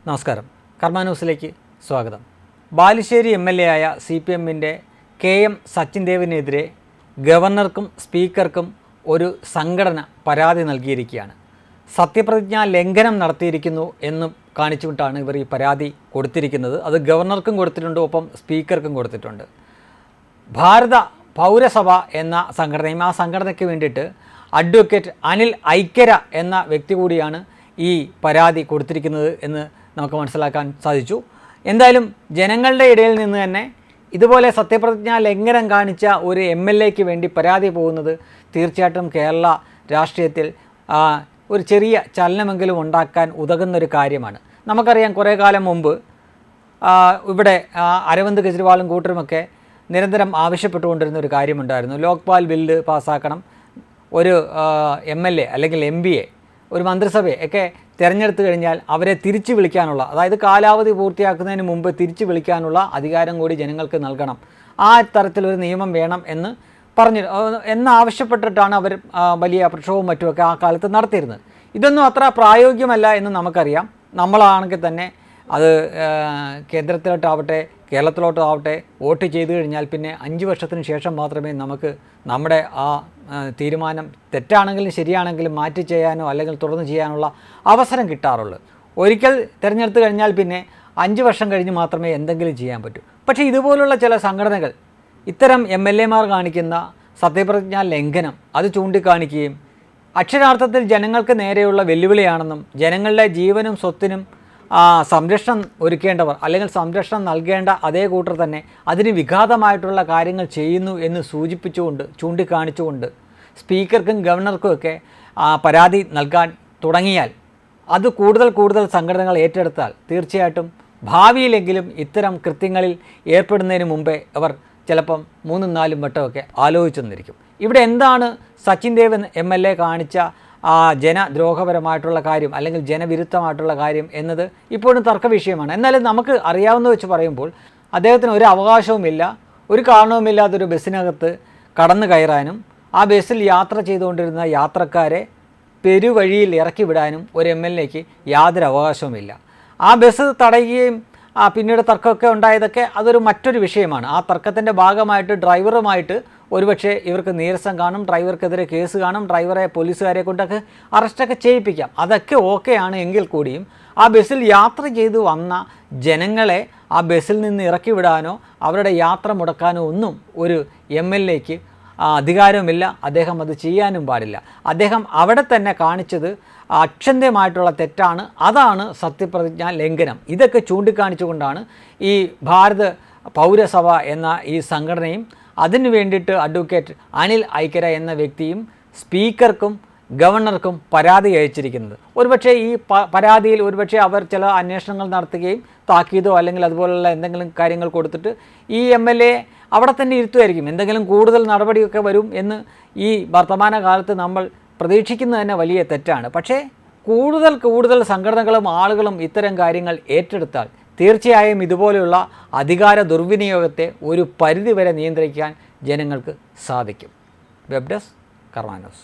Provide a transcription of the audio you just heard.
നമസ്കാരം. കർമ്മ ന്യൂസിലേക്ക് സ്വാഗതം. ബാലുശ്ശേരി MLA ആയ CPMൻ്റെ KM സച്ചിൻ ദേവിനെതിരെ ഗവർണർക്കും സ്പീക്കർക്കും ഒരു സംഘടന പരാതി നൽകിയിരിക്കുകയാണ്. സത്യപ്രതിജ്ഞാ ലംഘനം നടത്തിയിരിക്കുന്നു എന്ന് കാണിച്ചുകൊണ്ടാണ് ഇവർ ഈ പരാതി കൊടുത്തിരിക്കുന്നത്. അത് ഗവർണർക്കും കൊടുത്തിട്ടുണ്ട്, ഒപ്പം സ്പീക്കർക്കും കൊടുത്തിട്ടുണ്ട്. ഭാരത പൗരസഭ എന്ന സംഘടനയും ആ സംഘടനയ്ക്ക് വേണ്ടിയിട്ട് അഡ്വക്കേറ്റ് അനിൽ ഐക്കര എന്ന വ്യക്തി കൂടിയാണ് ഈ പരാതി കൊടുത്തിരിക്കുന്നത് എന്ന് നമുക്ക് മനസ്സിലാക്കാൻ സാധിച്ചു. എന്തായാലും ജനങ്ങളുടെ ഇടയിൽ നിന്ന് തന്നെ ഇതുപോലെ സത്യപ്രതിജ്ഞാ ലംഘനം കാണിച്ച ഒരു MLAക്ക് വേണ്ടി പരാതി പോകുന്നത് തീർച്ചയായിട്ടും കേരള രാഷ്ട്രീയത്തിൽ ഒരു ചെറിയ ചലനമെങ്കിലും ഉണ്ടാക്കാൻ ഉതകുന്നൊരു കാര്യമാണ്. നമുക്കറിയാം, കുറേ കാലം മുമ്പ് ഇവിടെ അരവിന്ദ് കെജ്രിവാളും കൂട്ടരുമൊക്കെ നിരന്തരം ആവശ്യപ്പെട്ടുകൊണ്ടിരുന്ന ഒരു കാര്യമുണ്ടായിരുന്നു. ലോക്പാൽ ബില്ല് പാസ്സാക്കണം, ഒരു MLA അല്ലെങ്കിൽ MPയെ, ഒരു മന്ത്രിസഭയെ ഒക്കെ തിരഞ്ഞെടുത്തു കഴിഞ്ഞാൽ അവരെ തിരിച്ചു വിളിക്കാനുള്ള, അതായത് കാലാവധി പൂർത്തിയാക്കുന്നതിന് മുമ്പ് തിരിച്ചു വിളിക്കാനുള്ള അധികാരം കൂടി ജനങ്ങൾക്ക് നൽകണം. ആ തരത്തിലൊരു നിയമം വേണം എന്നാവശ്യപ്പെട്ടിട്ടാണ് അവർ വലിയ പ്രക്ഷോഭവും മറ്റുമൊക്കെ ആ കാലത്ത് നടത്തിയിരുന്നത്. ഇതൊന്നും അത്ര പ്രായോഗികമല്ല എന്ന് നമുക്കറിയാം. നമ്മളാണെങ്കിൽ തന്നെ അത് കേന്ദ്രത്തിലോട്ടാവട്ടെ കേരളത്തിലോട്ടാവട്ടെ വോട്ട് ചെയ്തു കഴിഞ്ഞാൽ പിന്നെ 5 വർഷത്തിന് ശേഷം മാത്രമേ നമുക്ക് നമ്മുടെ ആ തീരുമാനം തെറ്റാണെങ്കിലും ശരിയാണെങ്കിലും മാറ്റി ചെയ്യാനോ അല്ലെങ്കിൽ തുടർന്ന് ചെയ്യാനുള്ള അവസരം കിട്ടാറുള്ളൂ. ഒരിക്കൽ തിരഞ്ഞെടുത്ത് കഴിഞ്ഞാൽ പിന്നെ 5 വർഷം കഴിഞ്ഞ് മാത്രമേ എന്തെങ്കിലും ചെയ്യാൻ പറ്റൂ. പക്ഷേ ഇതുപോലുള്ള ചില സംഘടനകൾ ഇത്തരം MLAമാർ കാണിക്കുന്ന സത്യപ്രതിജ്ഞാ ലംഘനം അത് ചൂണ്ടിക്കാണിക്കുകയും അക്ഷരാർത്ഥത്തിൽ ജനങ്ങൾക്ക് നേരെയുള്ള വെല്ലുവിളിയാണെന്നും ജനങ്ങളുടെ ജീവനും സ്വത്തിനും സംരക്ഷണം ഒരുക്കേണ്ടവർ അല്ലെങ്കിൽ സംരക്ഷണം നൽകേണ്ട അതേ കൂട്ടർ തന്നെ അതിന് വിഘാതമായിട്ടുള്ള കാര്യങ്ങൾ ചെയ്യുന്നു എന്ന് ചൂണ്ടിക്കാണിച്ചുകൊണ്ട് സ്പീക്കർക്കും ഗവർണർക്കുമൊക്കെ പരാതി നൽകാൻ തുടങ്ങിയാൽ, അത് കൂടുതൽ സംഘടനകൾ ഏറ്റെടുത്താൽ തീർച്ചയായിട്ടും ഭാവിയിലെങ്കിലും ഇത്തരം കൃത്യങ്ങളിൽ ഏർപ്പെടുന്നതിന് മുമ്പേ അവർ ചിലപ്പം 3-4 വട്ടമൊക്കെ ആലോചിച്ചെന്നിരിക്കും. ഇവിടെ എന്താണ് സച്ചിൻ ദേവ് MLA കാണിച്ച ജനദ്രോഹപരമായിട്ടുള്ള കാര്യം അല്ലെങ്കിൽ ജനവിരുദ്ധമായിട്ടുള്ള കാര്യം എന്നത് ഇപ്പോഴും തർക്ക വിഷയമാണ്. എന്നാലും നമുക്ക് അറിയാവുന്ന വെച്ച് പറയുമ്പോൾ അദ്ദേഹത്തിന് ഒരു അവകാശവുമില്ല, ഒരു കാരണവുമില്ലാത്തൊരു ബസ്സിനകത്ത് കടന്നു കയറാനും ആ ബസ്സിൽ യാത്ര ചെയ്തുകൊണ്ടിരുന്ന യാത്രക്കാരെ പെരുവഴിയിൽ ഇറക്കി വിടാനും ഒരു MLAക്ക് യാതൊരു അവകാശവുമില്ല. ആ ബസ് തടയുകയും പിന്നീട് തർക്കമൊക്കെ ഉണ്ടായതൊക്കെ അതൊരു മറ്റൊരു വിഷയമാണ്. ആ തർക്കത്തിൻ്റെ ഭാഗമായിട്ട് ഡ്രൈവറുമായിട്ട് ഒരുപക്ഷെ ഇവർക്ക് നീരസം കാണും, ഡ്രൈവർക്കെതിരെ കേസ് കാണും, ഡ്രൈവറെ പോലീസുകാരെ കൊണ്ടൊക്കെ അറസ്റ്റൊക്കെ ചെയ്യിപ്പിക്കാം. അതൊക്കെ ഓക്കെയാണ് എങ്കിൽ കൂടിയും ആ ബസ്സിൽ യാത്ര ചെയ്തു വന്ന ജനങ്ങളെ ആ ബസ്സിൽ നിന്ന് ഇറക്കി വിടാനോ അവരുടെ യാത്ര മുടക്കാനോ ഒന്നും ഒരു MLAക്ക് അധികാരവുമില്ല. അദ്ദേഹം അത് ചെയ്യാനും പാടില്ല. അദ്ദേഹം അവിടെ തന്നെ കാണിച്ചത് അക്ഷന്ത്യമായിട്ടുള്ള തെറ്റാണ്. അതാണ് സത്യപ്രതിജ്ഞാ ലംഘനം. ഇതൊക്കെ ചൂണ്ടിക്കാണിച്ചുകൊണ്ടാണ് ഈ ഭാരത പൗരസഭ എന്ന ഈ സംഘടനയും അതിനു വേണ്ടിയിട്ട് അഡ്വക്കേറ്റ് അനിൽ ഐക്കര എന്ന വ്യക്തിയും സ്പീക്കർക്കും ഗവർണർക്കും പരാതി അയച്ചിരിക്കുന്നത്. ഒരുപക്ഷെ ഈ പരാതിയിൽ അവർ ചില അന്വേഷണങ്ങൾ നടത്തുകയും താക്കീതോ അല്ലെങ്കിൽ അതുപോലുള്ള എന്തെങ്കിലും കാര്യങ്ങൾ കൊടുത്തിട്ട് ഈ MLA അവിടെ തന്നെ ഇരുത്തുമായിരിക്കും. എന്തെങ്കിലും കൂടുതൽ നടപടിയൊക്കെ വരും എന്ന് ഈ വർത്തമാന കാലത്ത് നമ്മൾ പ്രതീക്ഷിക്കുന്നത് തന്നെ വലിയ തെറ്റാണ്. പക്ഷേ കൂടുതൽ സംഘടനകളും ആളുകളും ഇത്തരം കാര്യങ്ങൾ ഏറ്റെടുത്താൽ തീർച്ചയായും ഇതുപോലെയുള്ള അധികാര ദുർവിനിയോഗത്തെ ഒരു പരിധിവരെ നിയന്ത്രിക്കാൻ ജനങ്ങൾക്ക് സാധിക്കും. വെബ് ഡെസ്ക് കർമ്മ ന്യൂസ്.